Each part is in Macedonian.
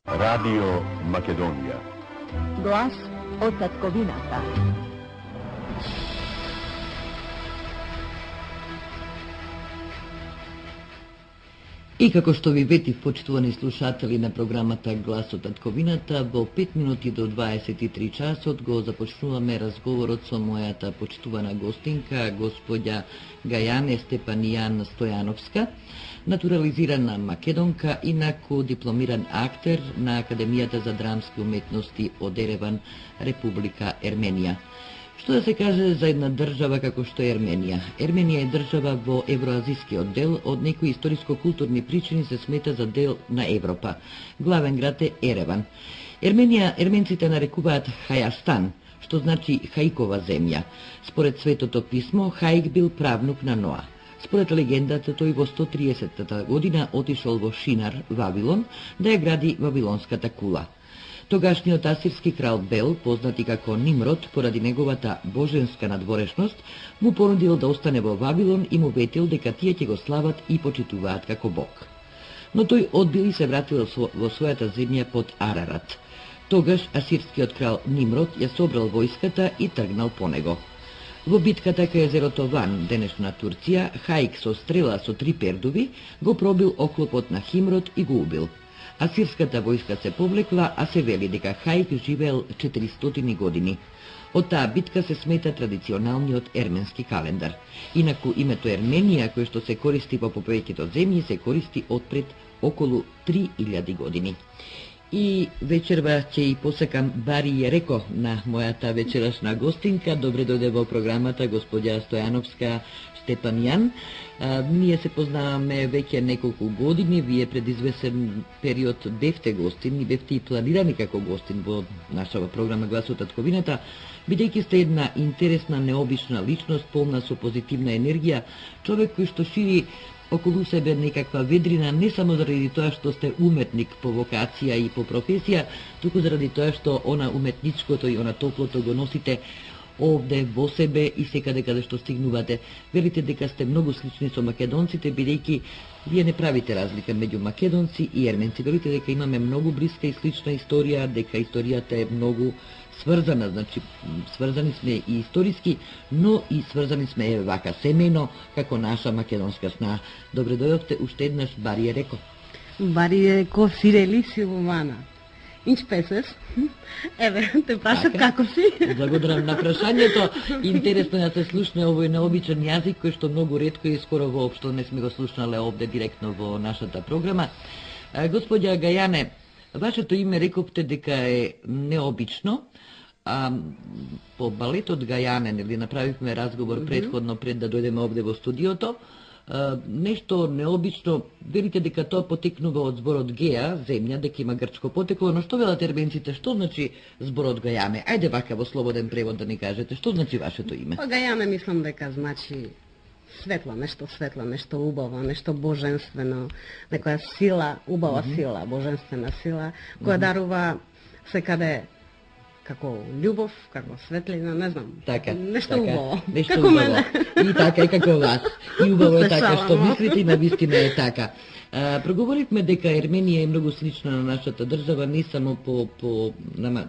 Радио Македонија. Глас од татковината. И како што ви ветив, почитувани слушатели на програмата Глас од татковината, во 5 минути до 23 часот го започнуваме разговорот со мојата почитувана гостинка, господја Гајане Степанијан Стојановска, натурализирана македонка, инаку дипломиран актер на Академијата за драмски уметности од Ереван, Република Ерменија. Што да се каже за една држава како што е Ерменија? Ерменија е држава во евроазискиот дел, од некои историско-културни причини се смета за дел на Европа. Главен град е Ереван. Ерменија ерменците нарекуваат Хајастан, што значи Хаикова земја. Според Светото писмо, Хаик бил правнук на Ноа. Според легендата, тој во 130 година отишол во Шинар, Вавилон, да ја гради Вавилонската кула. Тогашниот асирски крал Бел, познат и како Нимрод, поради неговата боженска надворешност, му понудил да остане во Вавилон и му ветил дека тие ќе го слават и почитуваат како бог. Но тој одбил и се вратил во својата земја под Арарат. Тогаш асирскиот крал Нимрод ја собрал војската и тргнал по него. Во битката кај езерото Ван, денешна Турција, Хаик со стрела со 3 пердуви го пробил оклопот на Химрод и го убил. Асирската војска се повлекла, а се вели дека Хаик живеел 400 години. Од таа битка се смета традиционалниот ерменски календар. Инаку името Ерменија, кој што се користи по повеќето земји, се користи отпред околу 3000 години. И вечерва ќе и посекам Бари Јереко на мојата вечерашна гостинка. Добре дојде во програмата господја Стојановска Степанијан. Ние се познаваме веќе неколку години, вие пред извесен период бевте гостин и бевте и планирани како гостин во нашава програма Глас од татковината, бидејќи сте една интересна, необична личност, полна со позитивна енергија, човек кој што шири околу себе некаква ведрина, не само заради тоа што сте уметник по вокација и по професија, туку заради тоа што она уметничкото и она топлото го носите овде во себе и секаде каде што стигнувате. Велите дека сте многу слични со македонците, бидејќи вие не правите разлика меѓу македонци и ерменци. Велите дека имаме многу блиска и слична историја, дека историјата е многу сврзана, значи сврзани сме и историски, но и сврзани сме вака семејно, како наша македонска сна. Добре дојдовте уште еднаш, Бари Јереко. Бари Јереко, Сирели Силвана. Инч песеш? Еве, те прашат како си? Благодарам на прашањето. Интересно да се слушне овој необичен јазик, кој што многу ретко и скоро воопшто не сме го слушнале овде директно во нашата програма. Господја Гајане, вашето име рековте дека е необично. По балетот Гајане, нели, направивме разговор предходно пред да дојдеме овде во студиото. Нешто необично, велите дека тоа потекнува од зборот Геа, земја, дека има грчко потекло, но што велат ерменците, што значи зборот Гајаме? Ајде вака во слободен превод да ни кажете, што значи вашето име? Гајаме мислам дека значи светло, нешто убаво, нешто божествено, некоја сила, убава сила, божествена сила, која дарува секаде како љубов, како светлина, не знам. Така, нешто така, убаво. Нешто како убаво. мене. И така е како вас. И убаво е така што Шалам. мислите и навистина е така. Проговоривме дека Ерменија е многу слична на нашата држава, не само по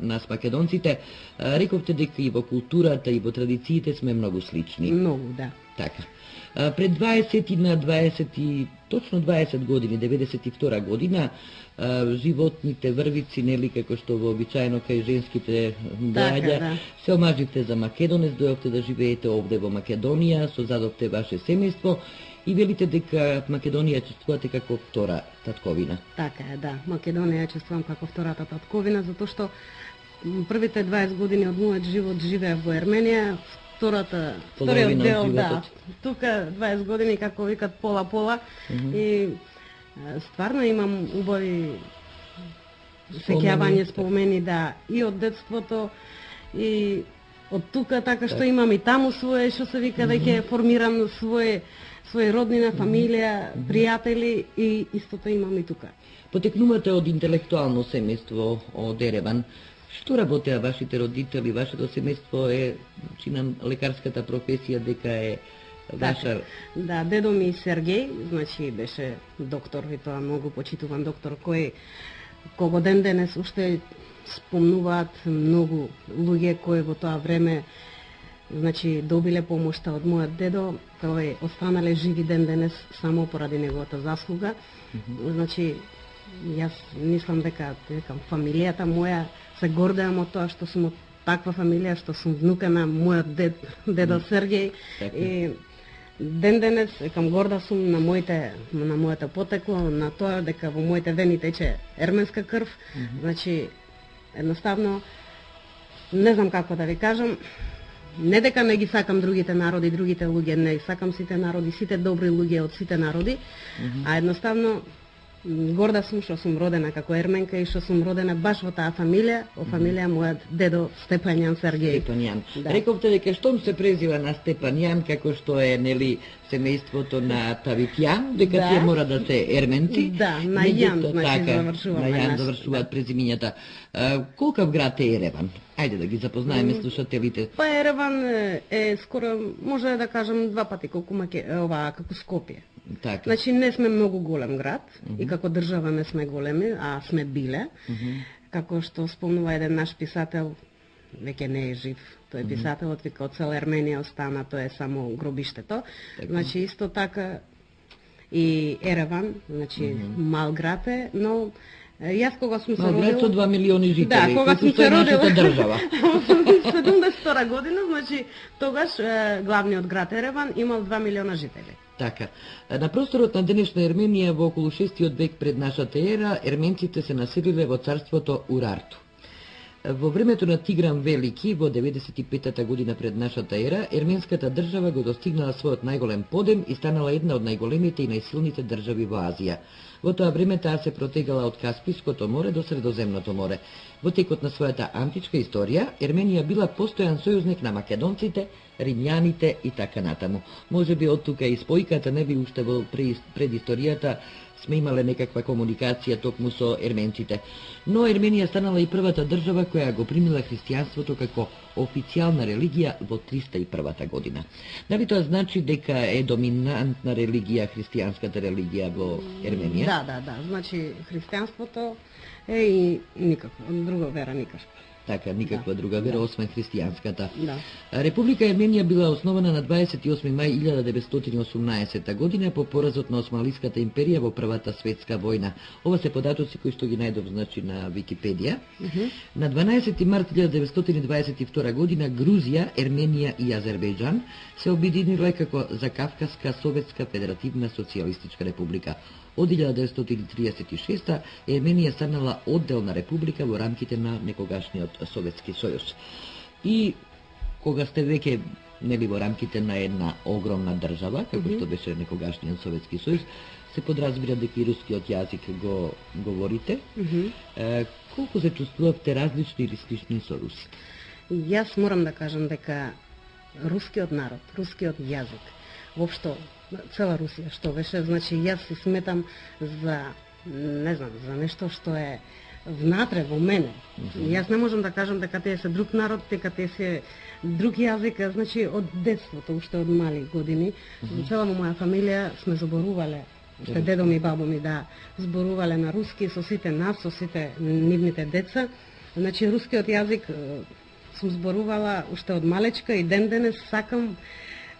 нас македонците. Рековте дека и во културата и во традициите сме многу слични. Многу, да. Така. Пред 20 години, 92 година, животните врвици, нели, како што вообичаено кај женските доаѓа, да. се омаживте за македонец, дојавте да живеете овде во Македонија, создадовте ваше семејство и велите дека Македонија чувствувате како втора татковина. Така е, да. Македонија чувствувам како втората татковина, затоа што првите 20 години од мојот живот живеев во Ерменија, вториот дел, да. Тука 20 години, како викат, пола-пола. И стварно имам убави сеќавање, спомени, да, и од детството, и од тука, така што имам и таму своje, што се вика, дека формирам своje роднина, фамилија, пријатели, и истото имам и тука. Потекнувате од интелектуално семејство од Ереван. Што работеа вашите родители, вашето семејство е, чинам, лекарската професија дека е ваша... Да, дедо ми Сергеј, значи беше доктор, и тоа многу почитуван доктор, кој кого ден денес уште спомнуваат многу луѓе кои во тоа време значи добиле помошта од мојот дедо, тој останале живи ден денес само поради неговата заслуга. Значи јас мислам дека фамилијата моја се гордеам од тоа што сум од таква фамилија, што сум внука на мојот дедо Сергеј. И ден денес кам горда сум на моето потекло, на тоа дека во моите вени тече ерменска крв. Значи едноставно не знам како да ви кажам, не дека не ги сакам другите народи, другите луѓе, не сакам сите народи, сите добри луѓе од сите народи, а едноставно горда сум што сум родена како ерменка и што сум родена баш во таа фамилија, во фамилија мојот дедо Степан Јан Сергеј. Степан Јан. Да. Рековте дека штом се презива на Степан Јан, како што е нели семејството на Тавитјан, дека тие мора да се ерменци. Да, на Јан, значи завршуваме. На Јан завршуваат презимињата. Колкав град е Ереван? Ајде да ги запознаеме слушателите. Па Ереван е скоро, може да кажам, 2 пати колку како Скопје. Така. Значи не сме многу голем град и како држава не сме големи, а сме биле. Како што спомнува еден наш писател, веќе не е жив, тој писателот вика од цела Ерменија остана, тоа е само гробиштето. Значи исто така и Ереван, значи мал град е, но јас кога сум се родила... Мал град со 2 милиони жители, кога сум се родила држава. 72 година, значи тогаш главниот град Ереван имал 2 милиона жители. Така. На просторот на денешна Ерменија во околу 6 век пред нашата ера, ерменците се населиле во царството Урарту. Во времето на Тигран Велики, во 95-та година пред нашата ера, ерменската држава го достигнала својот најголем подем и станала една од најголемите и најсилните држави во Азија. Во тоа време таа се протегала од Каспиското море до Средоземното море. Во текот на својата античка историја, Ерменија била постојан сојузник на македонците, римјаните и така натаму. Може би од тука и спојката, не би уште во предисторијата сме имале некаква комуникација токму со ерменците. Но Ерменија станала и првата држава која го примила христијанството како официјална религија во 301 година. Дали тоа значи дека е доминантна религија христијанската религија во Ерменија? Да. Значи христијанството е и никаква друга вера никаква. Така, никаква друга вера, освен христијанската. Да. Република Ерменија била основана на 28 мај 1918 година по поразот на Османлиската империја во Првата светска војна. Ова се податоци кои што ги најдов значи на Википедија. На 12 март 1922 година Грузија, Ерменија и Азербејџан се обединиле како Закавказска Советска Федеративна социјалистичка република. Од 1936 Ерменија станала одделна република во рамките на некогашниот Советски сојуз. И кога сте веќе нели во рамките на една огромна држава, како што беше некогашниот Советски сојуз, се подразбира дека и рускиот јазик го говорите. Колку се чувствувавте различни или слични со русите? Јас морам да кажам дека рускиот народ, рускиот јазик, воопшто цела Русија што беше, значи јас се сметам за, не знам, за нешто што е внатре во мене. Јас не можам да кажам дека тие се друг народ, дека тие се друг јазик, значи од детството, уште од мали години, цела во моја фамилија сме зборувале, уште дедо ми и бабо ми да зборувале на руски со сите нас, со сите нивните деца. Значи рускиот јазик сум зборувала уште од малечка и ден денес сакам,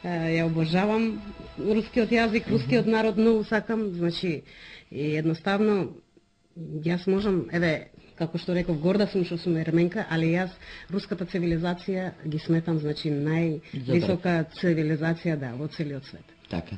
ја обожавам рускиот јазик, рускиот народ многу сакам, значи и едноставно јас можам, еве, како што реков, горда сум што сум ерменка, али јас руската цивилизација ги сметам, значи највисока цивилизација во целиот свет. Така.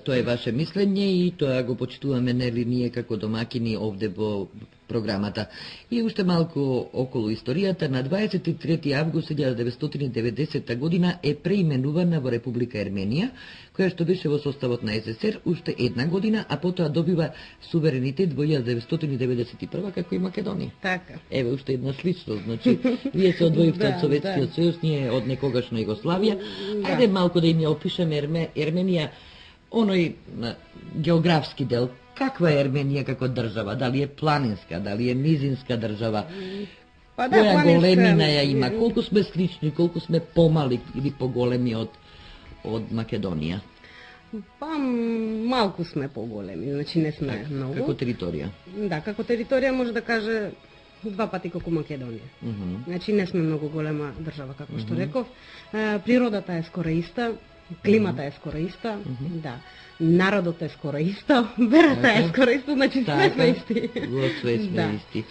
Тоа е ваше мислење и тоа го почитуваме нели ние како домакини овде во програмата. И уште малку околу историјата, на 23 август 1990 година е преименувана во Република Ерменија, која што беше во составот на СССР уште една година, а потоа добива суверенитет во 1991 како и Македонија. Така. Еве уште една сличност, значи вие се одвоивте од Советскиот сојуз, ние од некогашна Југославија. Ајде малку да им ја опишеме Ерменија, оној географски дел. Каква е Ерменија како држава? Дали е планинска, дали е низинска држава? Па да, која големина ја има? Колку сме слични, колку сме помали или поголеми од Македонија? Па малку сме поголеми, значи не сме многу. Како територија? Да, како територија може да каже 2 пати колку Македонија. Значи не сме многу голема држава, како што реков. Природата е скоро иста, климата е скоро иста, да. Народот е скоро исто, верата е скоро исто, значи све сме исти. Во све сме исти.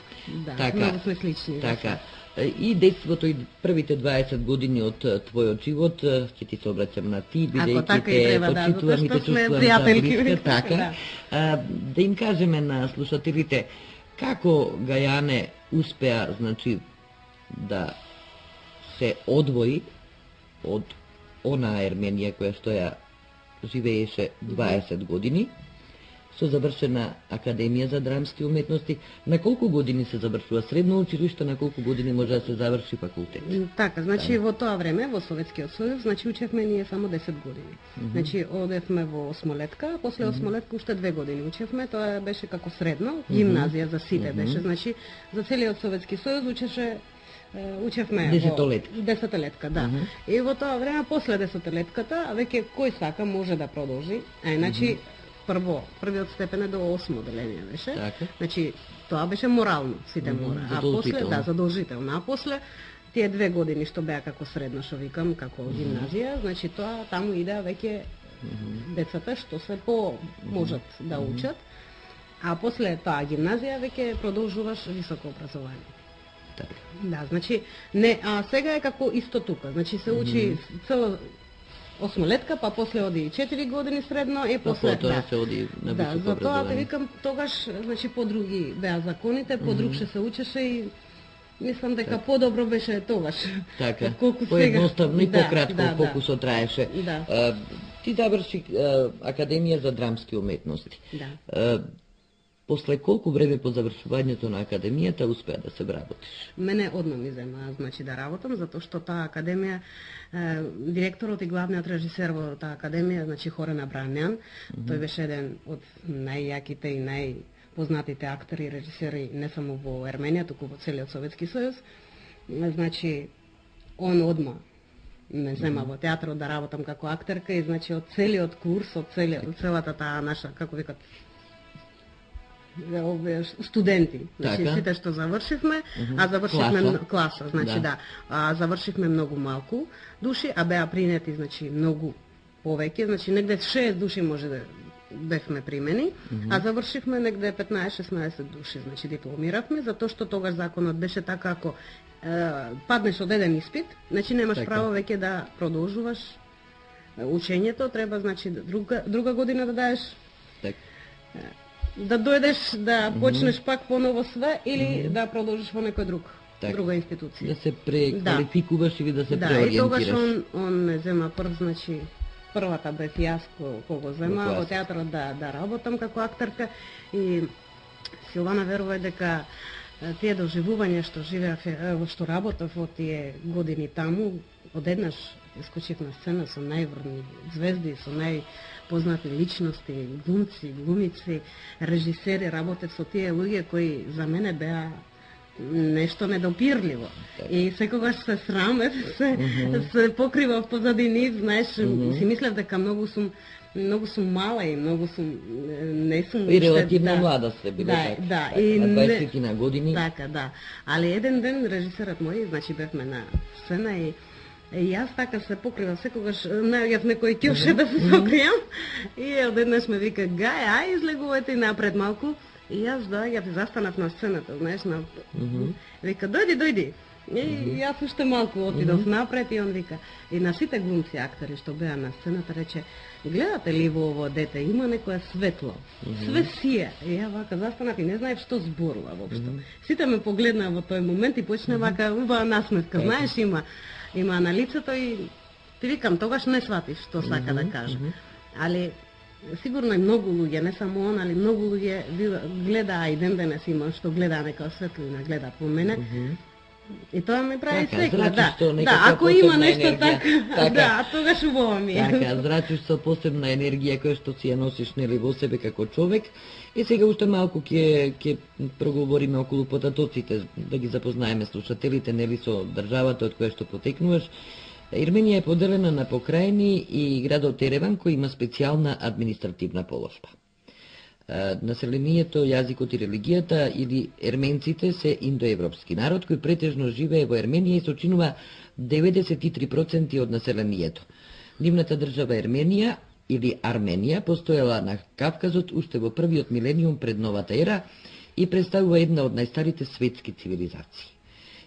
Да, многу сме слични. Така. И детството и првите 20 години од твојот живот, ќе ти се обраќам на ти, бидејќи те почитувам и те чувствувам за близка, така. Да им кажеме на слушателите како Гајане успеа, значи, да се одвои од онаа Ерменија која што ја живееше 20 години, со завршена Академија за драмски уметности. На колку години се завршува средно училиште, на колку години може да се заврши факултет? Така, значи во тоа време, во Советскиот сојуз, значи учевме ние само 10 години. Значи одевме во осмолетка, а после осмолетка уште 2 години учевме, тоа беше како средно, гимназија за сите беше, значи за целиот Советски сојуз учевме десетолетка, да. И во тоа време, после десетолетката, веќе кој сака може да продолжи, значи првиот степен е до 8 оделение беше. Така. Значи тоа беше морално, сите мора. А после задолжително. А после тие 2 години што беа како средно, што викам, како гимназија, значи тоа таму иде веќе децата што се можат да учат. А после тоа гимназија веќе продолжуваш високо образование. Така. Да, значи не, а сега е како исто тука. Значи се учи цело осмолетка, па после оди 4 години средно и после се оди на високо образование. За тоа те викам, тогаш значи по други беа законите, по друг се учеше и мислам дека подобро беше тогаш. Така. Колку поедноставно и пократко колку со траеше. Ти заврши Академија за драмски уметности. После колку време по завршувањето на академијата успеа да се вработиш? Мене одма ми зема, значи да работам, затоа што таа академија, директорот и главниот режисер во таа академија, значи Хорен Абрамјан, тој беше еден од најјаките и најпознатите актери и режисери не само во Ерменија, туку во целиот Советски сојуз. Значи, он одма ме зема во театрот да работам како актерка и значи од целиот курс, од целата таа наша, како викат, студенти, значи сите што завршивме, а завршивме класа, значи завршивме многу малку души, а беа принети значи многу повеќе, значи негде 6 души може да бевме примени, а завршивме негде 15-16 души, значи дипломиравме, затоа што тогаш законот беше така, ако паднеш од еден испит, значи немаш право веќе да продолжуваш учењето, треба значи друга година да даеш, да дојдеш да почнеш пак поново све или да продолжиш во некој друга институција. Да се преквалификуваш или да се преориентираш. Да, и тогаш он ме зема значи првата бев јас кој го зема во театрот да работам како актерка и Силвана верува дека тие доживувања што живеав, што работев во тие години таму, одеднаш искочив на сцена со најврни звезди, со најпознати личности, глумци, глумици, режисери, работев со тие луѓе кои за мене беа нешто недопирливо. И секогаш се срамев, се покривав позади нив, знаеш, си мислев дека многу сум мала и многу сум не сум и релативно млада сте биле така. Да, и на 20 на години. Така, да. Али еден ден режисерот мој, значи бевме на сцена и јас така се покривам, секогаш наоѓав некој ќоше да се покријам и одеднаш ме вика Гај, ај излегувате напред малку. И јас доаѓав и застанав на сцената, знаеш, вика дојди. И јас уште малку отидов напред и он вика, и на сите глумци актери што беа на сцената рече, гледате ли во ово дете, има некое светло, све сие. И ја вака застанав и не знаев што зборува воопшто. Сите ме погледнаа во тој момент и почна вака убава насмевка, знаеш, има на лицето и ти викам, тогаш не сватиш што сака да каже. Али сигурно и многу луѓе, не само он, али многу луѓе гледаа и ден денес има што гледаа нека светлина, гледаат во мене. И тоа ме прави секла, да, ако има нешто така, тогаш убаво ми е. Така, зрачиш со посебна енергија која што си ја носиш нели во себе како човек. И сега уште малку ќе проговориме околу потатоците, да ги запознаеме слушателите нели со државата од која што потекнуваш. Ерменија е поделена на покрајни и градот Ереван кој има специјална административна положба. Населението, јазикот и религијата или ерменците се индоевропски народ кој претежно живее во Ерменија и сочинува 93% од населението. Нивната држава Ерменија или Арменија постоела на Кавказот уште во првиот милениум пред новата ера и представува една од најстарите светски цивилизации.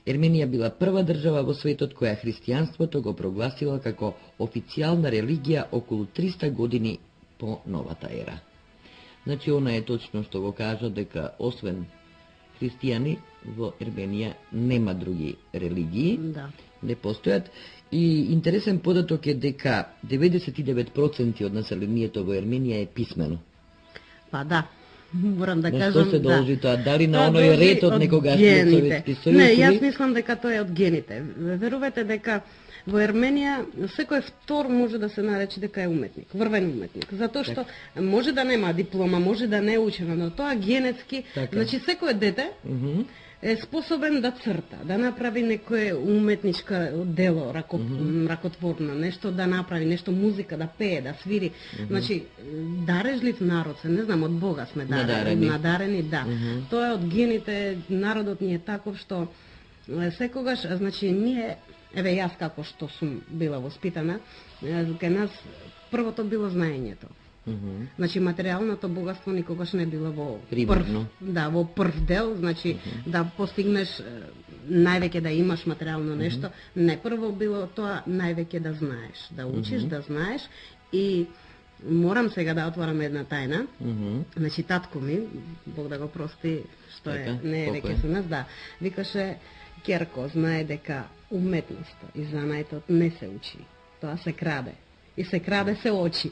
Ерменија била прва држава во светот која христијанството го прогласила како официјална религија околу 300 години по новата ера. Значи, она е точно што го кажа дека освен христијани во Ерменија нема други религии, не постојат. И интересен податок е дека 99% од населението во Ерменија е писмено. Па да, морам да кажам, што се должи тоа? Дали на оној ред од некогашниот Советски сојуз? Не, јас мислам дека тоа е од гените. Верувате дека во Ерменија секој втор може да се нарече дека е уметник, врвен уметник, затоа што може да нема диплома, може да не е учено, но тоа генетски, значи секој дете е способен да црта, да направи некое уметничка дело, ракотворно, нешто да направи, нешто музика, да пее, да свири. Значи, дарежлив народ се, не знам, од Бога сме надарени, да. Тоа е од гените, народот ни е таков што секогаш, значи, ние, еве јас како што сум била воспитана, кај нас првото било знаењето. Значи материјалното богатство никогаш не било во прв дел, значи да постигнеш највеќе да имаш материјално нешто, не, прво било тоа највеќе да знаеш, да учиш, да знаеш. И морам сега да отворам една тајна. Значи татко ми, Бог да го прости, што не е веќе со нас, да, викаше: Керко, знае дека уметноста и занајтот не се учи, тоа се краде. И се краде се очи.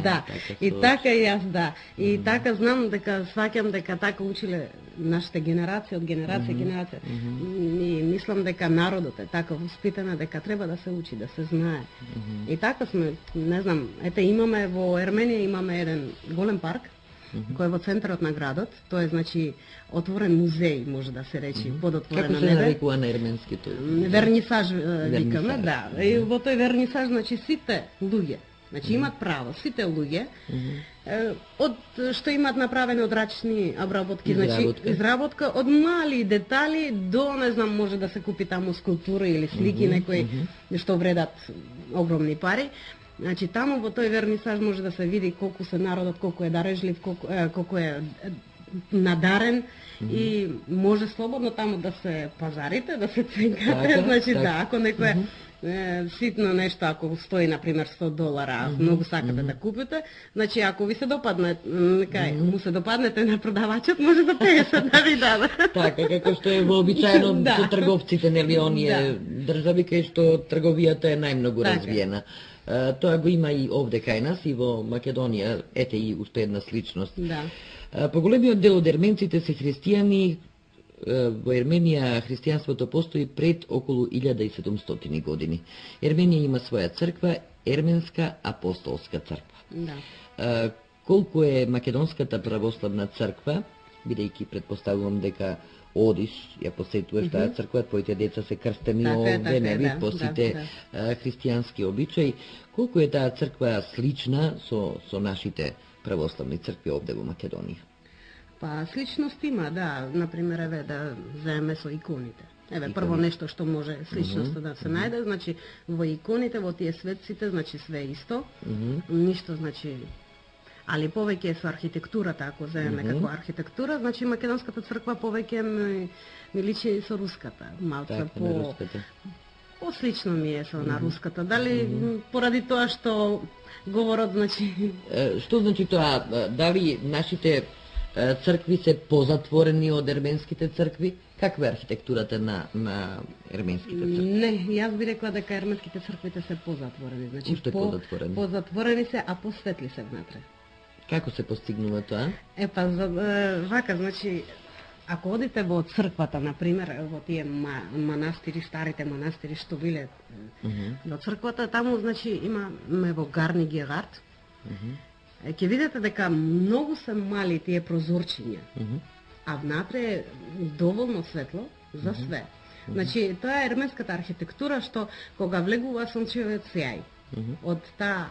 Да, и така и јас, да. И така знам дека, сваќам дека така училе нашите генерации, од генерација генерација. И мислам дека народот е така воспитана дека треба да се учи, да се знае. И така сме, не знам, ете имаме во Ерменија имаме еден голем парк, кој е во центарот на градот, тоа е, значи, отворен музеј, може да се речи, подотворено небе. Како се нарекува на ерменското? Вернисаж, викаме, да. И во тој вернисаж, значи, сите луѓе, значи, имат право, сите луѓе, од што имат направени од рачни обработки, значи, изработка, од мали детали до, не знам, може да се купи таму скулптура или слики, некои што вредат огромни пари. Значи, таму во тој вернисаж може да се види колку се народот, колку е дарежлив, колку е надарен и може слободно таму да се пазарите, да се ценкате, значи да, ако некој ситно нешто, ако стои, например, $100, многу сакате да купите, значи, ако ви се допадне, му се допаднете на продавачот, може да 50 да ви даде. Така, како што е вообичаено со трговците, нели, оние држави кај што трговијата е најмногу развиена. Тоа го има и овде кај нас, и во Македонија, ете и уште една сличност. Поголемиот дел од ерменците се христијани. Во Ерменија христијанството постои пред околу 1700 години. Ерменија има своја црква, Ерменска апостолска црква. Колку е Македонската православна црква, бидејќи предпоставувам дека одиш, ја посетуваш таа црква, твоите деца се крстени овде, нели, по сите христијански обичаи. Колку е таа црква слична со нашите православни цркви овде во Македонија? Па, сличност има, да, например, еве, да заеме со иконите. Еве, прво нешто што може сличноста да се најде, значи, во иконите, во тие светците, значи, све исто, ништо, значи, али повеќе со архитектурата, ако заеме како архитектура, значи, Македонската црква повеќе ми личи со руската, малце по-слично ми е со на руската. Дали поради тоа што говорот, значи... Што значи тоа? Дали нашите цркви се позатворени од ерменските цркви? Каква е архитектурата на ерменските цркви? Не, јас би рекла дека ерменските црквите се позатворени. Значи, уште позатворени? Позатворени се, а посветли се внатре. Како се постигнува тоа? Па, вака, значи, ако одите во црквата, например, во тие манастири, старите манастири што биле во црквата, таму, значи, имаме во Гарни Гегард, ќе видите дека многу се мали тие прозорчиња, а внатре е доволно светло за све. Значи, тоа е ерменската архитектура што кога влегува сончевиот сјај од таа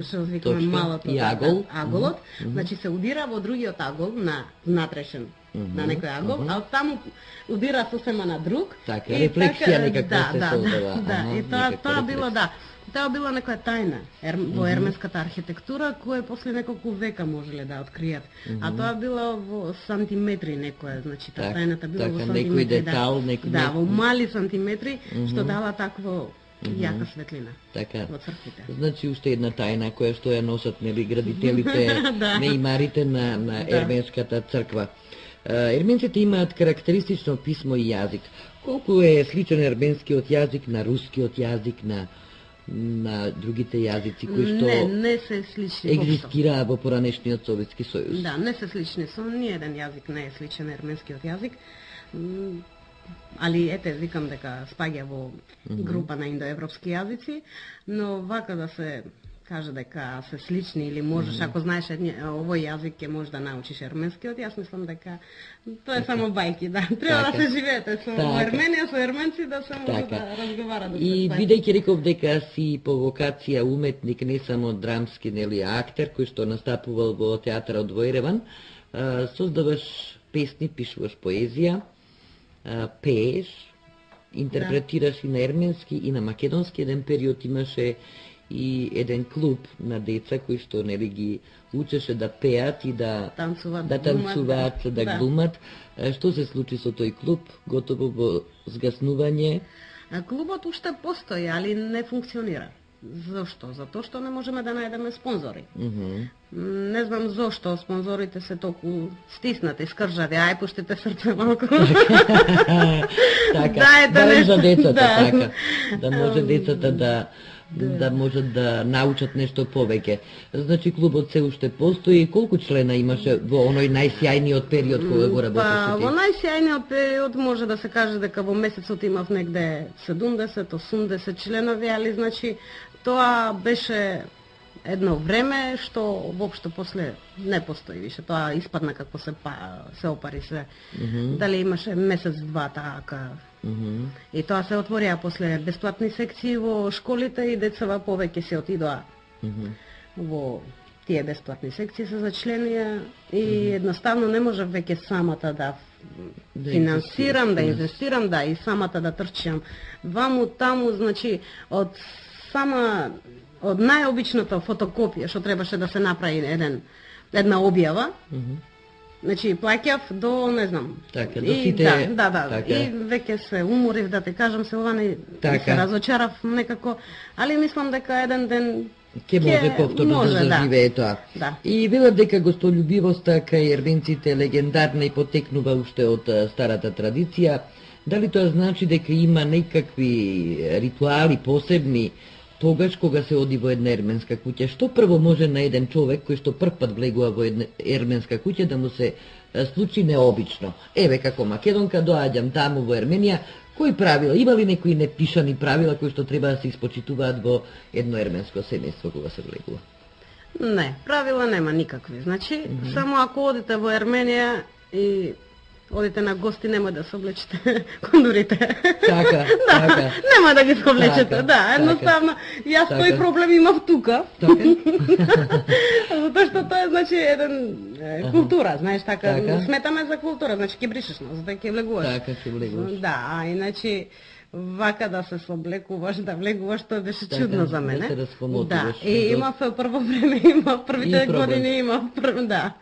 што викаме малото аголот, значи се удира во другиот агол на внатрешен на некој агол, а таму удира сосема на друг. Така, рефлексија некаква се создава. Да, и тоа било, тоа било некоја тајна во ерменската архитектура, која после неколку века можеле да откријат. А тоа било во сантиметри некоја, значи таа тајната било во сантиметри. Некој детал, некој... Да, во мали сантиметри, што дава такво јака светлина во црквите. Значи, уште една тајна која што ја носат нели градителите, мејмарите на ерменската црква. Ерменците имаат карактеристично писмо и јазик. Колку е сличен ерменскиот јазик на рускиот јазик, на другите јазици кои што не се слични екзистираа во поранешниот Советски сојуз? Да, не се слични, со ниеден јазик не е сличен ерменскиот јазик. Али ете, викам дека спаѓа во група на индоевропски јазици, но вака да се каже дека се слични или можеш, ако знаеш овој јазик ќе можеш да научиш ерменскиот, јас мислам дека тоа е само бајки, да. Треба да се живеете со Ерменија, со ерменци да се може да разговарат. И бидејќи реков дека си по вокација уметник, не само драмски, нели, актер кој што настапувал во театарот во Ереван, создаваш песни, пишуваш поезија, пееш, интерпретираш и на ерменски и на македонски. Еден период имаше и еден клуб на деца кои што нели ги учеше да пеат и да танцуваат, да глумат. Што се случи со тој клуб? Готово во згаснување? Клубот уште постои, али не функционира. Зошто? Затоа што не можеме да најдеме спонзори. Не знам зошто спонзорите се толку стиснати, скржави, ај пуштите срце малку. Така, барем за децата, така. Да може децата да можат да научат нешто повеќе. Значи клубот се уште постои. Колку члена имаше во оној најсјајниот период кога го работеше ти? Во најсјајниот период може да се каже дека во месецот имав негде 70-80 членови, али значи тоа беше едно време што воопшто после не постои више. Тоа испадна како се опари се. Дали имаше месец-два така. И тоа се отворија после бесплатни секции во школите и децава повеќе се отидоа во тие бесплатни секции се зачленија и едноставно не можев веќе самата да финансирам, да инвестирам, да и самата да трчам ваму таму, значи од најобичната фотокопија што требаше да се направи една објава. Значи, плаќав до, не знам. Така, до сите... Да. И веќе се уморив, да те кажам, се ова не се разочарав некако, али мислам дека еден ден ќе може повторно да заживее тоа. И велат дека гостолюбивоста кај ерменците е легендарна и потекнува уште од старата традиција. Дали тоа значи дека има некакви ритуали посебни тогаш кога се оди во една ерменска куќа? Што прво може на еден човек кој што првпат влегува во една ерменска куќа да му се случи необично? Еве, како македонка доаѓам таму во Ерменија, кои правила? Има ли некои непишани правила кои што треба да се испочитуваат во едно ерменско семејство кога се влегува? Не, правила нема никакви. Значи, само ако одите во Ерменија и одите на гости, нема да се облечете кондурите. Така. Нема да ги се облечете, едноставно. Јас тој проблем имав тука. Затоа што тоа е, значи, еден култура, знаеш, така, сметаме за култура, значи, ќе бришеш нос, да ќе влегуваш. Така, ќе влегуваш. Да, иначе, вака да се сооблекуваш, да влегуваш, тоа беше чудно за мене. Да се распомотуваш. Да, и имав прво време, првите години имав,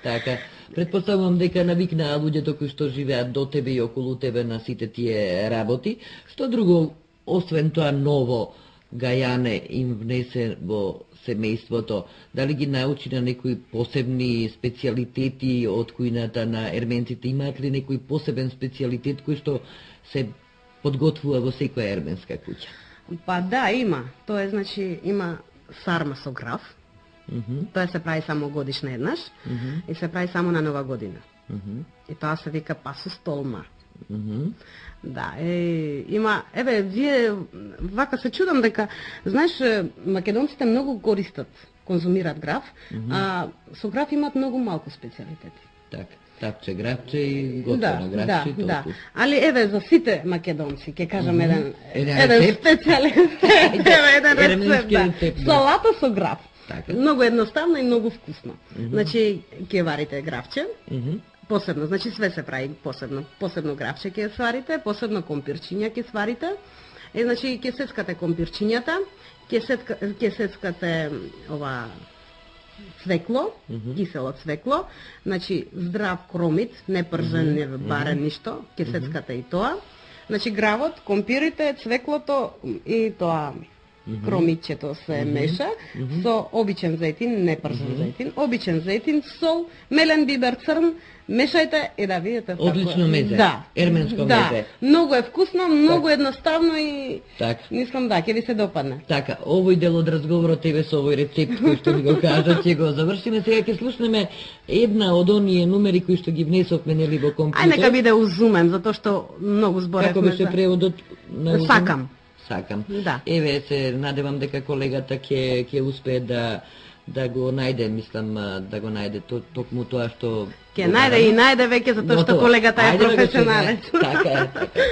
Така. Предпоставувам дека навикнаа луѓето кои што живеат до тебе и околу тебе на сите тие работи. Што друго, освен тоа ново, Гајане им внесе во семејството? Дали ги научи на некои посебни специјалитети од кујната на ерменците? Имаат ли некој посебен специјалитет кој што се подготвува во секоја ерменска куќа? Па да, има. Тоа е, значи, има сарма со граф. Тоа се прави само годишна еднаш и се прави само на Нова година. И тоа се вика пасус толма. Да, има, еве, вие вака се чудам дека, знаеш, македонците многу користат, конзумираат граф, а со граф имаат многу малку специјалитети. Така. Тапче, гравче и готово, гравче и толку. Али еве за сите македонци, ќе кажам еден рецепт. специјален рецепт. Салата со грав. Така. Многу едноставно и многу вкусно. Значи, ќе варите гравче, посебно, значи све се прави посебно гравче ќе сварите, посебно компирчиња ќе сварите. Значи, ќе сецкате компирчињата, ќе сецкате ова цвекло, кисело цвекло, значи здрав кромит, не пржен, не барен ништо, ќе сецкате и тоа. Значи гравот, компирите, цвеклото и тоа кромитчето се меша со обичен зејтин, не пржен зејтин, обичен зејтин, сол, мелен бибер црн, мешајте и да видите како. Одлично мезе. Да. Ерменско мезе. Многу е вкусно, многу едноставно и така. Мислам ќе ви се допадне. Така, овој дел од разговорот еве со овој рецепт кој што ни го кажа, ќе го завршиме. Сега ќе слушнеме една од оние numери кои што ги внесовме нели во компјутер. Ај нека биде узумен, затоа што многу зборевме. Како беше преводот на узумен? Сакам. Да. Еве се надевам дека колегата ќе успее да го најде, мислам да го најде токму тоа што ќе најде и најде веќе затоа што колегата е професионалец. Така е, така.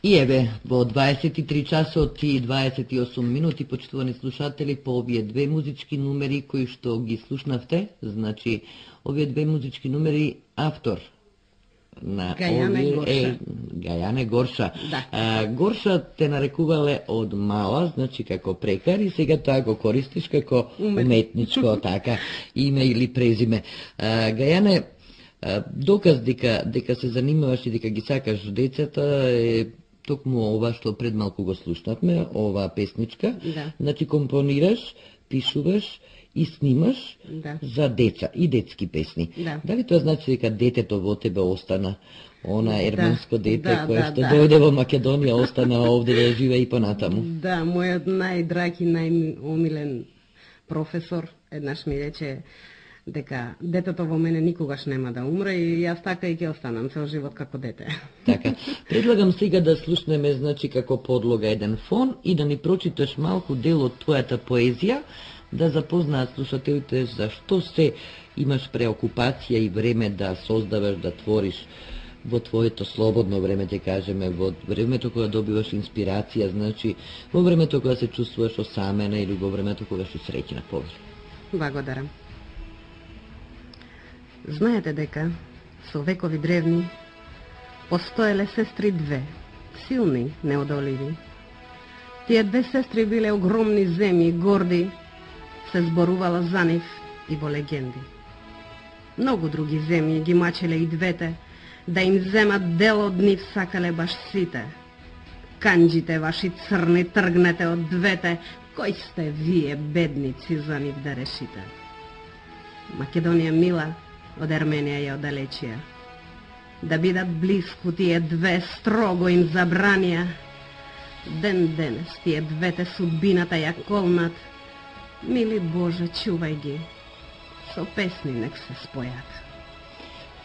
И еве, во 23 часот и 28 минути, почитувани слушатели, по овие две музички numeri кои што ги слушнавте, значи, овие две музички numeri, автор на Гајане Горша. Гајане Горша. Да. Горша те нарекувале од мала, значи како прекар, и сега тоа го користиш како уметничко така име или презиме. Гајане, доказ дека се занимаваш и дека ги сакаш децата е токму ова што пред малку го слушнавме, оваа песничка. Да. Значи компонираш, пишуваш и снимаш за деца и детски песни. Да. Дали тоа значи дека детето во тебе остана? Она ерменско дете кое што дојде во Македонија, остана овде да живее и понатаму? Да, мојот најдраг и најомилен професор еднаш ми рече дека детето во мене никогаш нема да умре и јас така и ќе останам цел живот како дете. Така. Предлагам сега да слушнеме, значи, како подлога еден фон и да ни прочиташ малку дел од твојата поезија, да запознаат слушателите за што се имаш преокупација и време да создаваш, да твориш во твоето слободно време, ќе кажеме, во времето кога добиваш инспирација, значи, во времето кога се чувствуваш осамена или во времето кога си среќна повеќе. Благодарам. Знаете дека со векови древни постоеле сестри две, силни, неодоливи. Тие две сестри биле огромни земји, горди, се зборувала за нив и во легенди. Многу други земји ги мачеле и двете, да им земат дел од нив сакале баш сите. Канџите ваши црни тргнете од двете, кои сте вие бедници за нив да решите. Македонија мила, од Ерменија ја оддалечија. Да бидат блиску тие две строго им забранија. Ден денес тие двете судбината ја колнат. Мили Боже, чувај ги, со песни нек се спојат.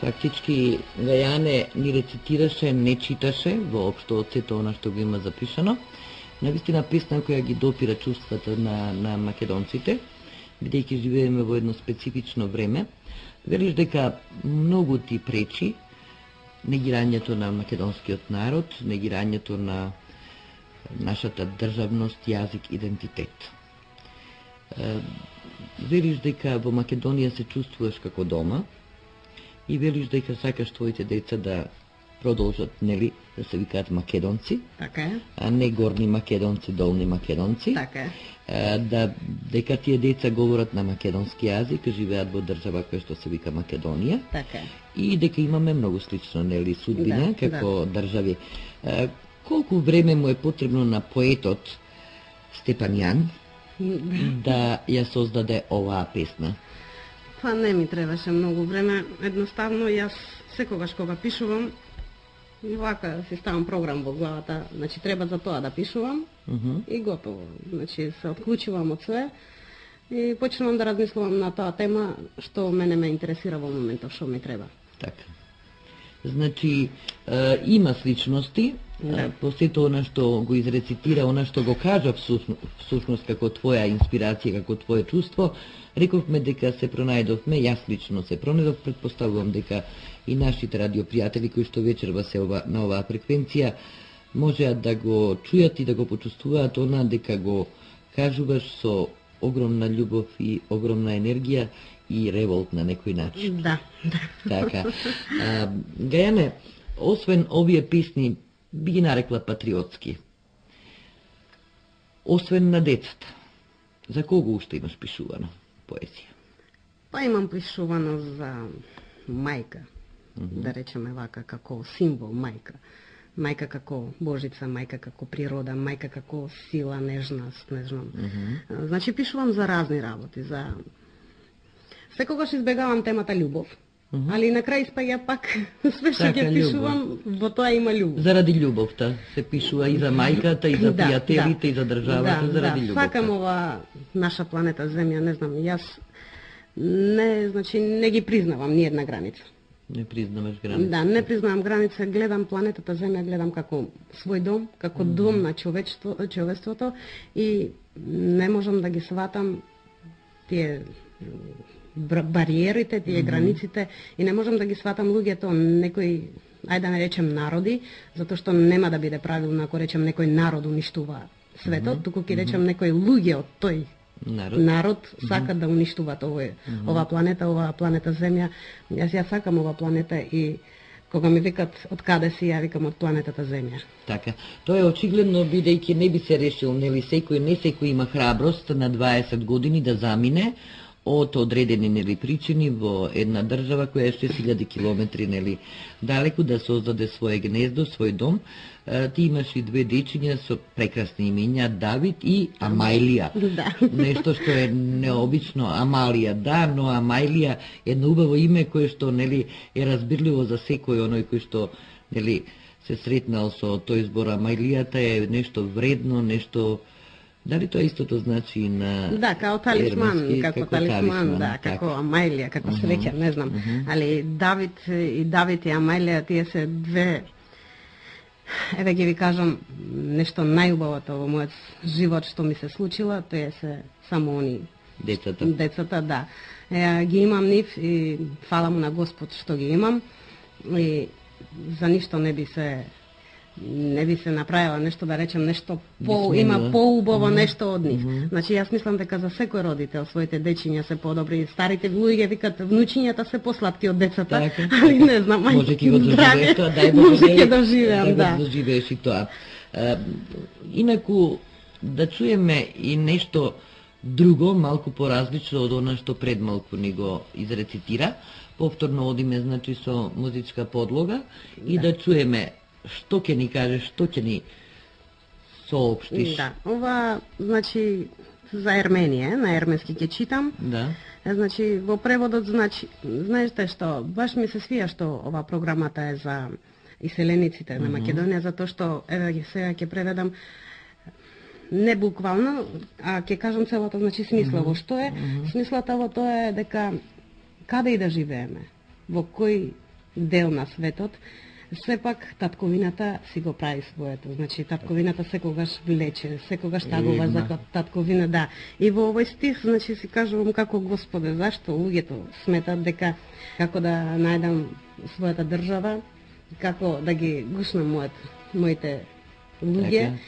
Фактички, Гајане ни рецитираше, не читаше воопшто од сето она што го има запишано. Навистина песна која ги допира чувствата на македонците, бидејќи живееме во едно специфично време. Велиш дека многу ти пречи негирањето на македонскиот народ, негирањето на нашата државност, јазик, идентитет. Велиш дека во Македонија се чувствуваш како дома и велиш дека сакаш твоите деца да продолжат, нели, да се викаат македонци, Така е. а не горни македонци, долни македонци. Така е. Дека тие деца говорат на македонски јазик, живеат во држава која што се вика Македонија. Така е. И дека имаме многу слично, нели, судбина Да, како држави. Колку време му е потребно на поетот Степан Јан да ја создаде оваа песна? Па не ми требаше многу време, едноставно јас секогаш кога пишувам, и вака си ставам програм во главата, значи треба за тоа да пишувам и готово. Значи се отклучувам од све и почнувам да размислувам на таа тема што мене ме интересира во моментот, што ми треба. Така. Значи, има сличности, по сето она што го изрецитира, она што го кажа всушност како твоја инспирација, како твое чувство, рековме дека се пронајдовме, јас лично се пронајдов, предпоставувам дека и нашите радиопријатели кои што вечерва се на оваа фреквенција можеат да го чујат и да го почувствуваат она дека го кажуваш со огромна љубов и огромна енергија и револт на некој начин. Да. Така. Гајане, освен овие песни, би ги нарекла патриотски. Освен на децата, за кого уште имаш пишувано поезија? Па имам пишувано за мајка, да речеме вака, како символ мајка. Мајка како Божица, мајка како природа, мајка како сила, нежна, снежна. Значи пишувам за разни работи, за секогаш избегавам темата љубов, али на крај испаѓа пак све што ќе пишувам, во тоа има љубов. Заради љубовта се пишува и за мајката, и за пријателите, и за државата, заради љубовта. Сакам ова наша планета Земја, не знам, јас не ги признавам ни една граница. Не признаваш граница. Да, не признавам граница, гледам планетата Земја, гледам како свој дом, како дом на човештвото и не можам да ги сватам тие бариерите, тие границите и не можам да ги сватам луѓето, некои ајде да не речем народи, затоа што нема да биде правилно ако речем некој народ уништува светот, туку ќе речем некои луѓе од тој народ сакат да уништуваат ова планета Земја. Јас ја сакам ова планета и кога ми викат од каде си, ја викам од планетата Земја. Така. Тоа е очигледно, бидејќи не би се решил, нели, не секој има храброст на 20 години да замине од одредени, нели, причини во една држава која е 6000 километри, нели, далеку, да создаде свое гнездо, свој дом. Ти имаш и две дечиња со прекрасни имиња, Давид и Амајлија. Да. Нешто што е необично. Амалија, да, но Амајлија е едно убаво име кое што, нели, е разбирливо за секој оној кој што, нели, се сретнал со тој збор. Амајлијата е нешто вредно, нешто. Дали тоа истото значи и на... Да, као талисман, како талисман, да, како Амајлија, како среќа, не знам. Али Давид и Амајлија, тие се две... Еве ги ви кажам нешто најубавото во мојот живот што ми се случило, тоа се само они децата, да. Ги имам нив и фала му на Господ што ги имам и за ништо не би се направила нешто, да речем нешто има поубаво нешто од нив. Значи јас мислам дека за секој родител своите дечиња се подобри. Старите луѓе викат внучињата се послатки од децата, али не знам, може ќе го доживееш тоа, дај Бог ќе доживеам, да. Доживееш и тоа. Инаку да чуеме и нешто друго, малку поразлично од она што пред малку ни го изрецитира. Повторно одиме, значи, со музичка подлога и да чуеме што ќе ни кажеш, што ќе ни соопштиш. Да, ова, значи, за Ерменија, на ерменски ќе читам. Да. Значи, во преводот, значи, знаете што, баш ми се свија што ова програмата е за иселениците на Македонија, затоа што, еве сега ќе преведам, не буквално, а ќе кажам целото, значи, смислово. Што е? Смислата во тоа е дека каде и да живееме, во кој дел на светот, сепак татковината си го прави своето. Значи, татковината секогаш влече, секогаш тагува за татковина, да. И во овој стих, значи, си кажувам како Господе, зашто луѓето сметат дека како да најдам својата држава, како да ги гушнам моите луѓе,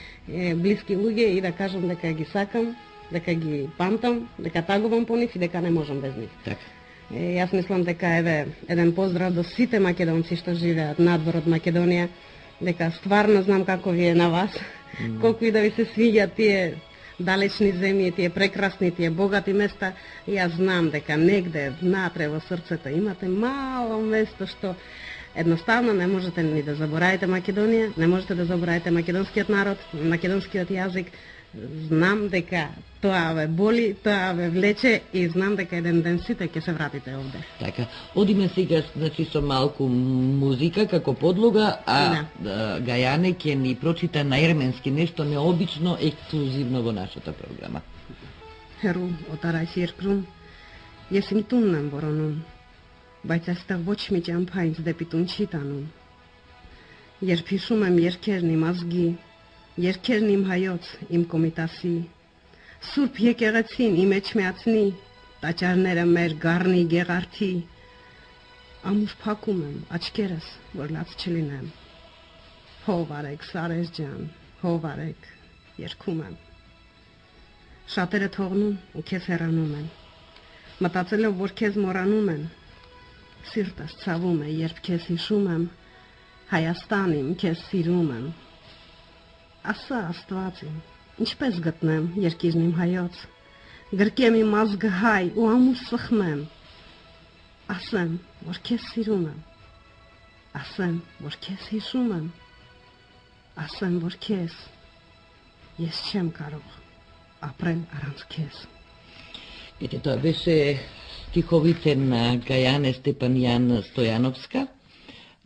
блиски луѓе и да кажам дека ги сакам, дека ги памтам, дека тагувам по нив и дека не можам без нив. Така. Јас мислам дека еве еден поздрав до сите македонци што живеат надвор од Македонија, дека стварно знам како ви е на вас, колку и да ви се свиѓаат тие далечни земји, тие прекрасни, тие богати места, јас знам дека негде внатре во срцето имате мало место што едноставно не можете ни да заборавите Македонија, не можете да заборавите македонскиот народ, македонскиот јазик. Знам дека тоа ве боли, тоа ве влече и знам дека еден ден сите ќе се вратите овде. Така, одиме сега, значи, со малку музика како подлога, а Гајане ќе ни прочита на ерменски нешто необично, ексклузивно во нашата програма. Herru, otarai sirkrum, jesim tunnen voronum, vaikka sitä vochmitjan pains depitun chitanum. Jerpisumem jerkernim azgi, Երկերն հայոց իմ կոմիտասի, Սուրբ եկեղեցին իմ էջմիածնի, Տաճարները մեր գառնի գեղարդի, Ամուր փակում եմ աչքերս, որ լաց չլինեմ, Հով արեք Սարեզ ջան, հով արեք, երգում եմ, Շատերը թողնում ու քեզ հեռանում են, Մտածելով որ քեզ մոռանում են, Սիրտս ցավում է, երբ քեզ հիշում եմ, Հայաստան իմ քեզ սիրում եմ, Ասա Աստված իմ, ինչպես գտնեմ երկիրն իմ հայոց, գրկեմ իմ ազգը հայ ու ամուր սխմեմ, ասեմ, որ քեզ սիրում եմ, ասեմ, որ քեզ հիշում եմ, ասեմ, որ քեզ ես չեմ կարող ապրել առանց քեզ. Ете, тоа беше стиховите на Гајане Степанијан Стојановска,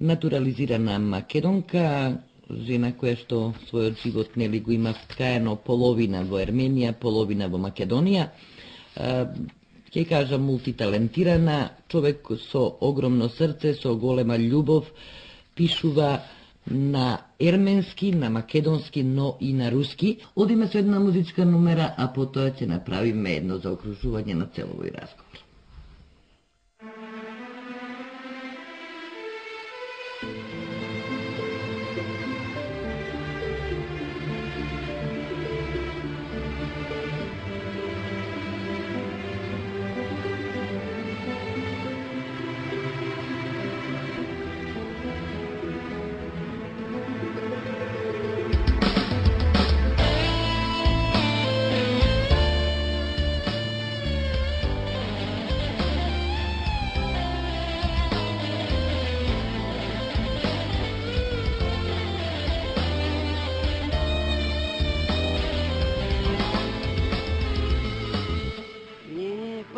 натурализирана македонка, жена која што својот живот, нели, го има вткаено половина во Ерменија, половина во Македонија. Ќе кажам мултиталентирана, човек со огромно срце, со голема љубов, пишува на ерменски, на македонски, но и на руски. Одиме со една музичка номера, а потоа ќе направиме едно заокружување на целој разговор.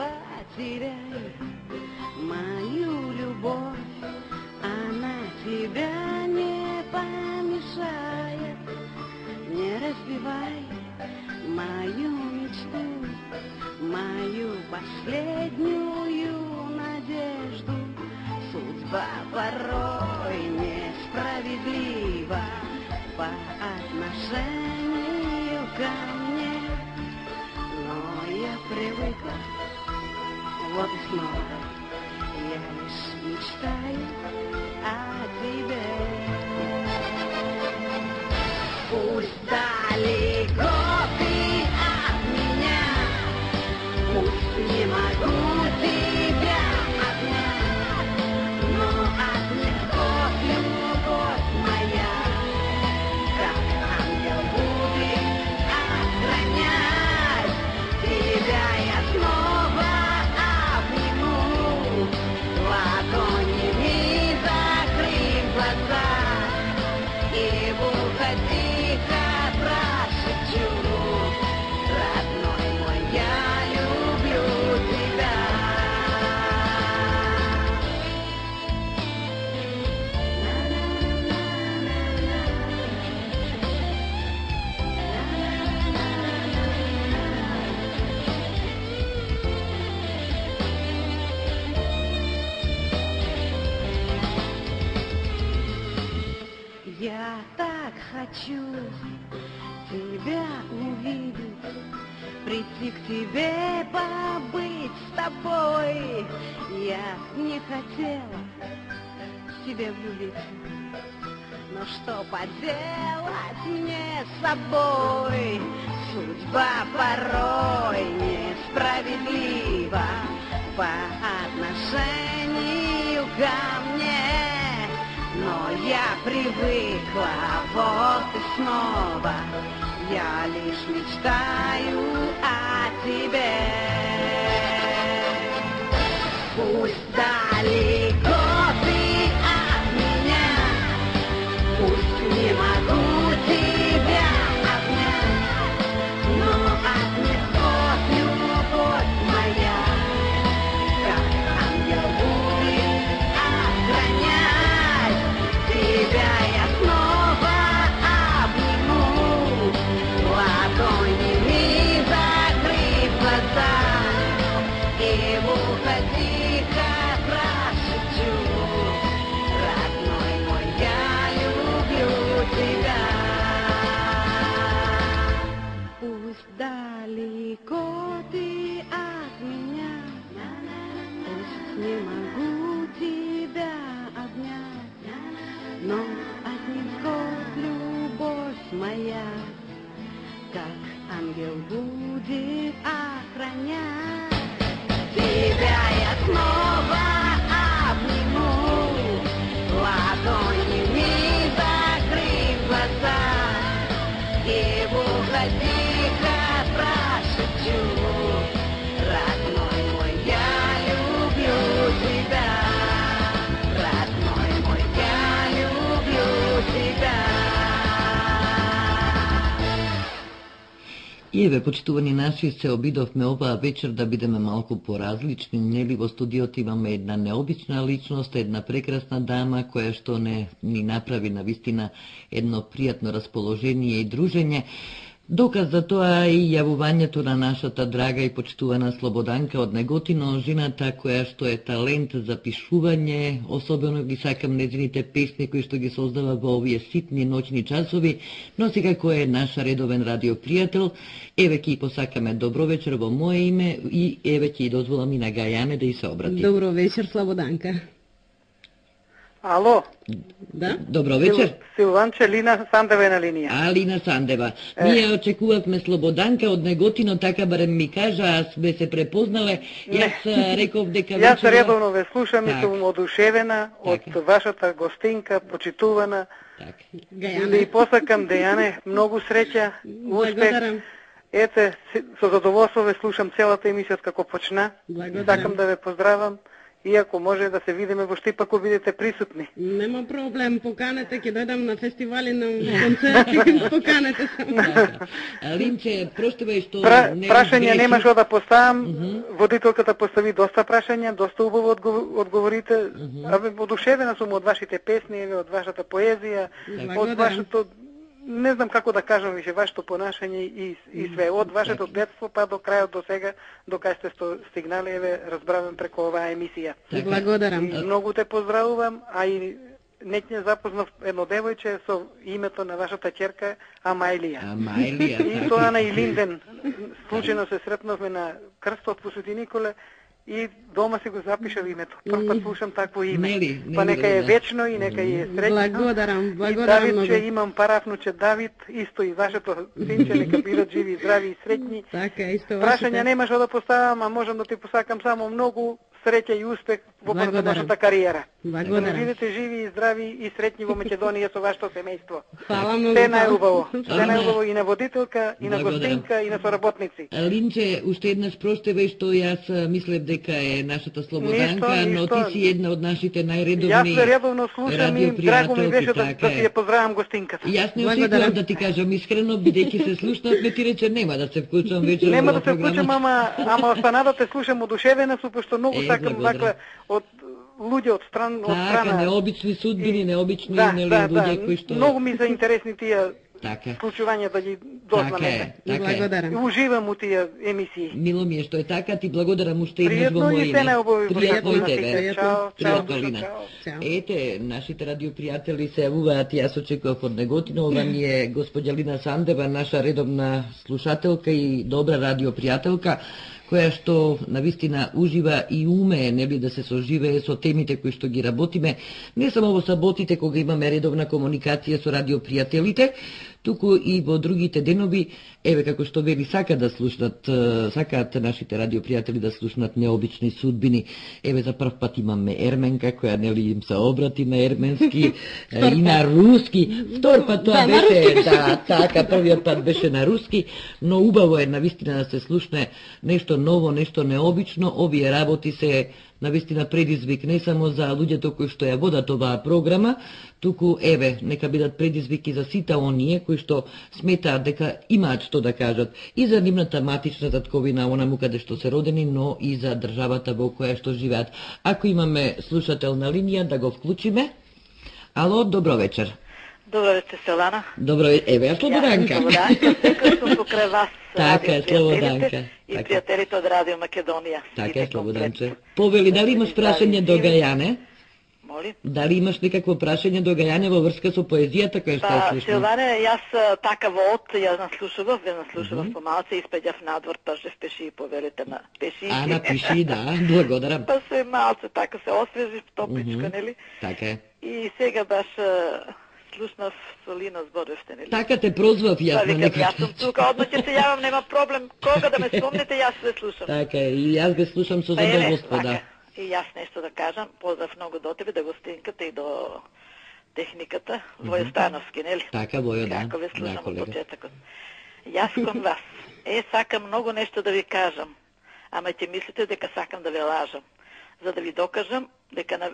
потеряй мою любовь, она тебя не помешает. Не разбивай мою мечту, мою последнюю надежду. Судьба порой несправедлива по отношению ко мне, но я привыкла, вот и снова я лишь мечтаю о тебе. Пусть далеко ты от меня, пусть не могу тебя обнять, но от любовь, любовь моя, как ангел будет охранять. Тебя я снова обниму, ладонями закрыв глаза, и в ухо тихо прошепчу: родной мой, я люблю тебя. Я так хочу тебя увидеть, прийти к тебе, побыть с тобой. Я не хотела в тебя влюбиться, но что поделать мне с собой? Судьба порой несправедлива по отношению ко мне, но я привыкла, вот и снова я лишь мечтаю о тебе. Пусть далеко ты от меня, пусть не могу тебя обнять, но от любовь, любовь моя, как ангел будет охранять. Тебя я снова обниму, ладонями закрыв глаза, и в ухо тихо прошепчу: родной мой, я люблю тебя. Пусть далеко ты от меня, пусть не могу тебя обнять, но от небес любовь моя, как ангел будет охранять. Тебя я снова обниму, ладонями закрыв глаза, и в ухо тихо прошепчу: родной мой, я люблю тебя. Родной мой, я люблю тебя. И еве, почитувани наши, се обидовме оваа вечер да бидеме малку поразлични. Нели во студиото имаме една необична личност, една прекрасна дама која што ни направи на вистина едно пријатно расположение и дружење. Доказ за тоа е и јавувањето на нашата драга и почитувана Слободанка од Неготино, жената која што е талент за пишување, особено ги сакам нејзините песни кои што ги создава во овие ситни ноќни часови, но секако е наша редовен радиопријател. Еве ќе посакаме добро вечер во мое име и еве ќе дозволам и на Гајане да и се обрати. Добро вечер, Слободанка. Ало. Да? Добро вечер. Силванче, Лина Сандева е на линија. Лина Сандева. Ние очекувавме Слободанка од Неготино, така барем ми кажа, аз бе се препознале. Јас реков дека Јас редовно ве слушам и сум одушевена од вашата гостинка, почитувана. Да и посакам Дејане многу среќа, успех. Ете, со задоволство ве слушам целата емисија како почна. Сакам да ве поздравам и ако може да се видиме во Штип, ако бидете присутни. Нема проблем, поканете, ќе дојдам на фестивали, на концерти, поканете се. Линче, проштивај што... Прашања нема што да поставам, водителката постави доста прашања, доста убаво одговорите. Одушевена сум од вашите песни, од вашата поезија, од вашето... Не знам како да кажам више, вашето понашање и све, од вашето детство па до крајот до сега, до кај сте стигнали, разбравам преку оваа емисија. Благодарам. Многу те поздравувам, а и неќне запознав едно девојче со името на вашата ќерка Амајлија. И тоа на Илинден. Случајно се сретнавме на крстот по Свети Николе и дома си го запишав името. Прв пат слушам такво име. Па нека е вечно и нека е среќно. Благодарам, И Давидче, имам парафнуче Давид, исто и вашето синче, нека бидат живи, здрави и среќни. Така, исто Прашања нема што да поставам, а можам да ти посакам само многу среќа и успех во вашата кариера. Да не бидете живи и здрави и среќни во Македонија со вашето семејство. Фала многу. Се најубаво. Се најубаво и на водителка, и на гостинка, и на соработници. Линче, уште еднаш проштевај што јас мислев дека е нашата Слободанка, но ти си една од нашите најредовни. Јас редовно слушам и драго ми беше да ти ја поздравам гостинката. Јас не осетувам да ти кажам искрено, бидејќи се слушнавме, ти рече нема да се вклучам вечер во програмата. Нема да се вклучам, ама остана да те слушам одушевена сум, пошто многу сакам ваква од луѓе од страна. Така, необични судбини, необични луѓе кои што... Многу ми се интересни тие случувања да ги дознаме. Благодарам. Уживам у тие емисии. Мило ми е што е така, ти благодарам уште еднаш во моје име. Пријатно и тебе. Чао. Ете, нашите радиопријатели се јавуваат, јас очекував од неготина, ова ни е госпоѓа Лина Сандева, наша редовна слушателка и добра радиопријателка, која што навистина ужива и умее нели да се соживее со темите кои што ги работиме, не само во саботите кога имаме редовна комуникација со радиопријателите, туку и во другите денови, еве како што вели сакаат нашите радиопријатели да слушнат необични судбини. Еве за прв пат имаме ерменка која нели им се обрати на ерменски и на руски. Втор пат тоа беше, така, првиот пат беше на руски, но убаво е навистина да се слушне нешто ново, нешто необично. Овие работи се навистина предизвик не само за луѓето кои што ја водат оваа програма, туку еве нека бидат предизвик и за сите оние кои што сметаат дека имаат што да кажат и за нивната матична татковина, онаму каде што се родени, но и за државата во која што живеат. Ако имаме слушател на линија, да го вклучиме. Ало, добро вечер. Добро вечер, Селана. Добро вечер, еве, Слободанка. Секој сум покрај вас. Така е, Слободанка. И пријателите од Радио Македонија. Така е, Слободанче. Повели, дали имаш прашање до Гајане? Моли? Дали имаш некакво прашање до Гајане во врска со поезијата која што е слушна? Силване, јас така во од, јас наслушував помалце, испеѓав надвор, пажев пеши и повелите на пеши. А, на пеши, да, благодарам. Па се малце така се освежи, топичка, нели? Така е. И сега баш слушнав со Лина зборевте, нели? Така те прозвав јас на некој. Јас сум тука, одно ќе се јавам, нема проблем. Кога да ме спомнете, јас се слушам. Така е, и јас ве слушам со задоволство, да. И јас нешто да кажам, поздрав многу до тебе, до гостинката и до техниката, Војо Становски, нели? Така, Војо, да. Како ве слушам од почетокот. Јас кон вас, сакам многу нешто да ви кажам, ама ќе мислите дека сакам да ве лажам, за да ви докажам дека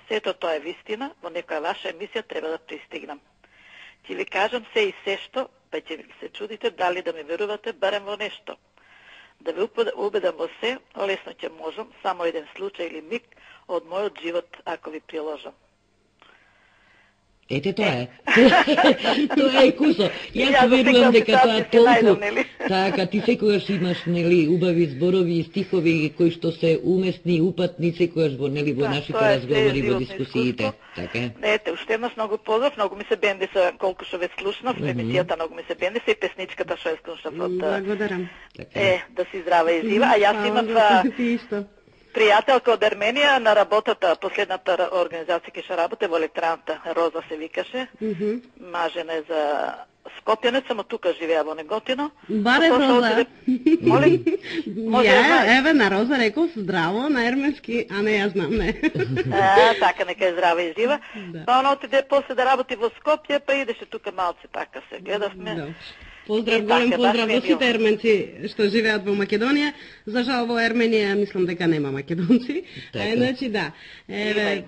сето тоа е вистина, во некоја ваша емисија треба да пристигнам. Ќе ви кажам се и се што, па ќе се чудите дали да ми верувате барем во нешто. Да ви убедам во се, лесно ќе можам, само еден случај или миг од мојот живот, ако ви приложам. Ете тоа е. Тоа е кусо. Јас верувам дека тоа толку. Така, ти секогаш имаш нели убави зборови и стихови кои што се уместни и упатни секогаш во нели во нашите разговори, во дискусиите. Така. Ете, уште еднаш многу поздрав, многу ми се бенди со колку што ве слушнав, емисијата многу ми се бенди се и песничката што ја слушнав од. Благодарам. Да си здрава и жива, а јас имав пријателка од Ерменија на работата, последната организација ке ше работе во електраната, Роза се викаше. Мажена е за Скопјанец, само тука живеа во Неготино. Баре Роза. Моли? Еве на Роза реков здраво на ерменски, а не ја знам, не. Така, нека е здрава и жива. Па она отиде после да работи во Скопје, па идеше тука малце така се гледавме. Голем поздрав до сите ерменци што живеат во Македонија. За жал во Ерменија мислам дека нема македонци. Значи да.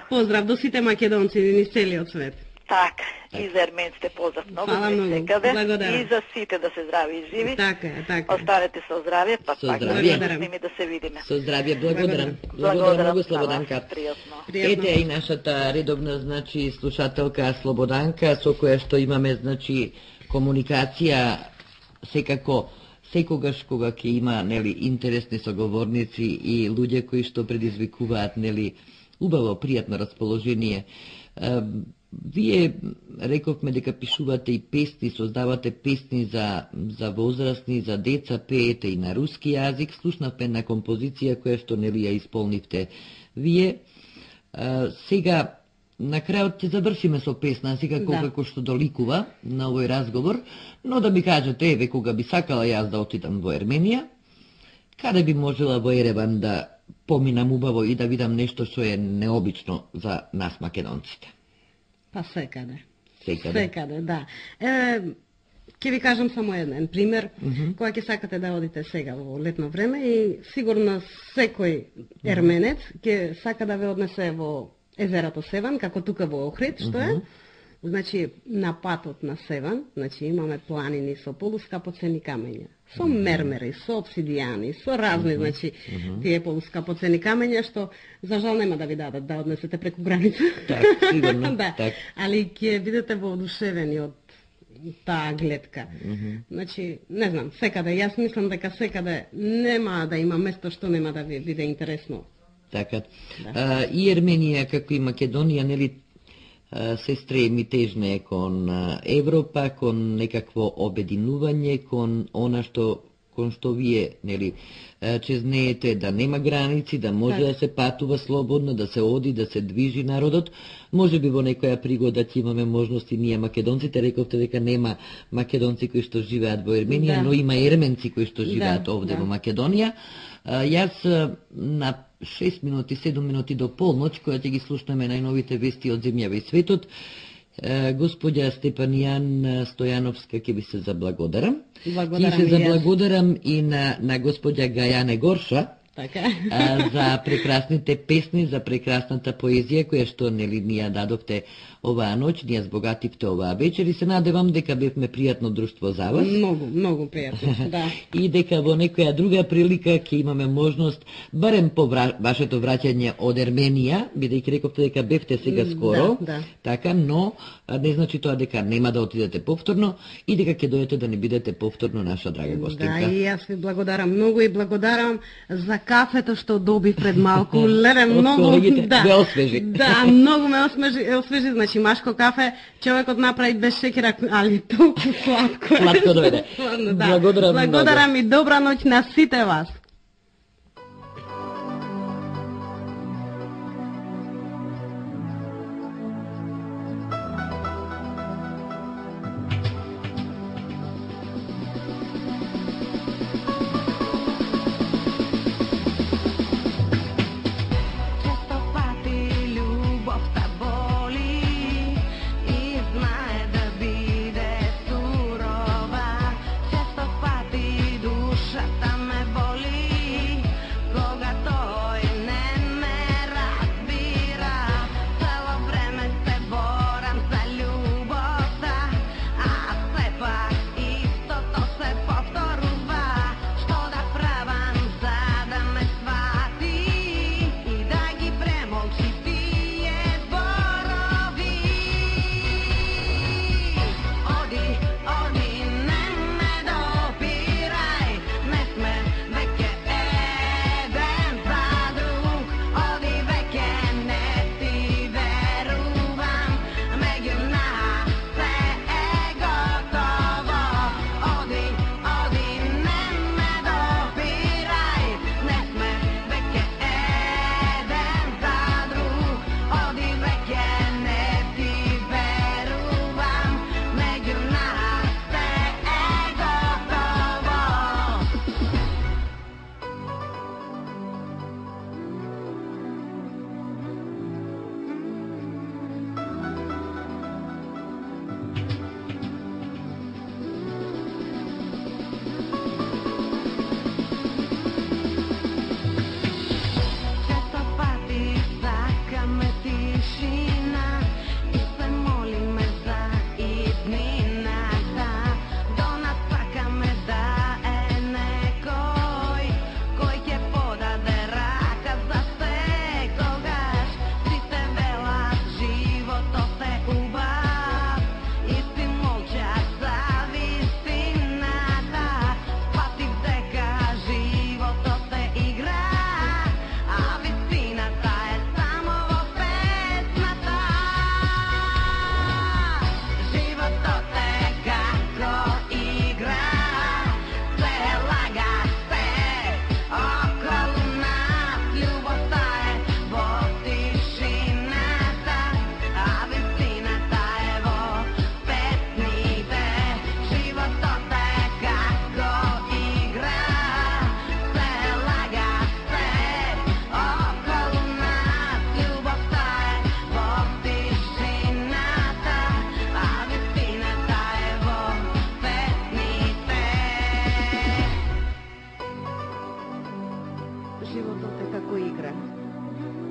Поздрав до сите македонци низ целиот свет. Така, и за ерменците поздрав многу секаде. И за сите да се здрави и живи. Така. Останете со здравје, па пак да се видиме. Со здравје, благодарам. Благодарам многу, Слободанка. Ете и нашата редовна, значи, слушателка Слободанка, со која што имаме, значи, комуникација секако секогаш кога ќе има, нели, интересни соговорници и луѓе кои што предизвикуваат, нели, убаво, пријатно расположение. Вие рековме дека пишувате и песни, создавате песни за возрастни, за деца, пеете и на руски јазик. Слушнавме на композиција која што, нели, ја исполнивте вие. Сега на крајот ќе завршиме со песна, секако како што доликува на овој разговор, но да ми кажете, еве, кога би сакала јас да отидам во Ерменија, каде би можела во Ереван да поминам убаво и да видам нешто што е необично за нас македонците? Па секаде. Секаде, да. Ќе ви кажам само еден пример, кога ќе сакате да одите сега во летно време и сигурно секој ерменец ќе сака да ве однесе во езерото Севан, како тука во Охрид, што е. Значи, на патот на Севан, значи имаме планини со полускапоцени камења, со мермери, со обсидијани, со разни, значи, тие полускапоцени камења, што за жал нема да ви дадат да однесете преку граница. Так, сигурно. Да. Так. Али ќе бидете воодушевени од таа гледка. Значи, не знам, секаде, јас мислам дека секаде нема да има место што нема да ви биде интересно. Така. И Ерменија, како и Македонија, нели, се стреми тежне кон Европа, кон некакво обединување, кон она кон што вие, нели, чезнеете да нема граници, да може да се патува слободно, да се оди, да се движи народот. Може би во некоја пригода ќе имаме можности ние македонците, рековте дека нема македонци кои што живеат во Ерменија, но има ерменци кои што живеат овде во Македонија. Јас на 6 минути, 7 минути до полноќ, која ќе ги слушнеме најновите вести од земјава и светот, господја Степанијан Стојановска ќе ви се заблагодарам. Ќе се заблагодарам и на господја Гајане Горша, за прекрасните песни, за прекрасната поезија која што, нели, ни ја дадовте оваа ноќ, ни ја збогативте оваа вечер и се надевам дека бевме пријатно друштво за вас. Многу пријатно, да. И дека во некоја друга прилика ќе имаме можност, барем по вашето враќање од Ерменија, бидејќи рековте дека бевте сега скоро, така, но не значи тоа дека нема да отидете повторно и дека ќе дојдете да не бидете повторно наша драга гостинка. Да, и јас ви благодарам многу и благодарам за кафето што добив пред малку. Леле, многу, ве освежи. Да, многу ме освежи, значи машко кафе, човекот направи без шекера, али толку сладко. Сладко дојде. Благодарам и добра ноќ на сите вас. Dушата ме боли.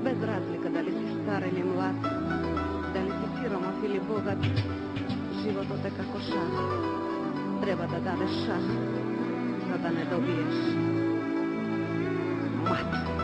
Без разлика дали си стар или млад, дали си сиромах или богат, животот е како шах. Треба да дадеш шах, за да не добиеш мат.